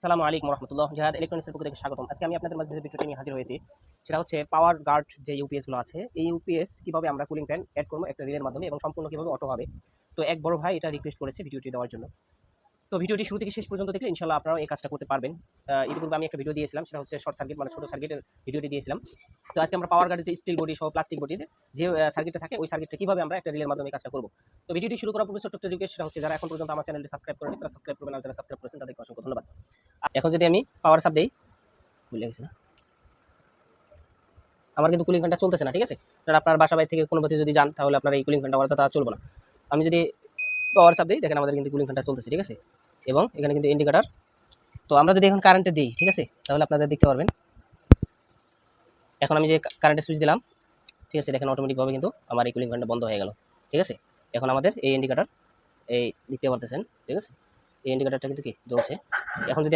আসসালামু আলাইকুম রহমতুল্লাহ। জাহাদ ইলেকট্রনিক্সের পক্ষ থেকে স্বাগতম। আজকে আমি আপনাদের মাঝে যে ভিডিওটি নিয়ে হাজির হয়েছি সেটা হচ্ছে পাওয়ার গার্ড যে ইউপিএস গুলো আছে, এই ইউপিএস কিভাবে আমরা কুলিং ফ্যান অ্যাড করবো একটা রিলের মাধ্যমে এবং সম্পূর্ণ কিভাবে অটো হবে। তো এক বড় ভাই এটা রিকোয়েস্ট করেছে ভিডিওটি দেওয়ার জন্য। তো ভিডিওটি শুরু থেকে শেষ পর্যন্ত দেখলে ইনশাআল্লাহ আপনারাও এই কাজটা করতে পারবেন। ইতিপূর্বে আমি একটা ভিডিও দিয়েছিলাম, সেটা হচ্ছে শর্ট সার্কিট মানে ছোট সার্কিটের ভিডিওটি দিয়েছিলাম। তো আজকে আমরা পাওয়ার গার্ডের যে স্টিল বডি সহ প্লাস্টিক বডিতে যে সার্কিটটা থাকে ওই সার্কিটটা কিভাবে আমরা একটা রিলের মাধ্যমে এই কাজটা করবো। তো ভিডিওটি শুরু করার পূর্বে ছোট্ট একটা রিকোয়েস্ট, সেটা হচ্ছে যারা এখন পর্যন্ত আমার চ্যানেলটি সাবস্ক্রাইব করেনি তারা সাবস্ক্রাইব করবেন, আর যারা সাবস্ক্রাইব করেছেন তাদেরকে অসংখ্য ধন্যবাদ। এখন যদি আমি পাওয়ার সাপ দেই, ভুলে গেছি না, আমার কিন্তু কুলিং ফ্যানটা চলতেছে না, ঠিক আছে। আপনার বাসা বাড়ি থেকে কোনো পথে যদি যান তাহলে আপনার এই কুলিং ফ্যানটা অযথা চলবে না। আমি যদি পাওয়ার সাপ দিই, দেখেন আমাদের কিন্তু কুলিং ফ্যানটা চলতেছে, ঠিক আছে। এবং এখানে কিন্তু ইন্ডিকেটার। তো আমরা যদি এখন কারেন্টে দিই, ঠিক আছে, তাহলে আপনারা দেখতে পারবেন এখন আমি যে কারেন্টের সুইচ দিলাম, ঠিক আছে, দেখেন অটোমেটিকভাবে কিন্তু আমার এই কুলিং ফ্যানটা বন্ধ হয়ে গেল, ঠিক আছে। এখন আমাদের এই ইন্ডিকেটার এই দেখতে পারতেছেন, ঠিক আছে, এই ইন্ডিকেটারটা কিন্তু কি জ্বলছে। এখন যদি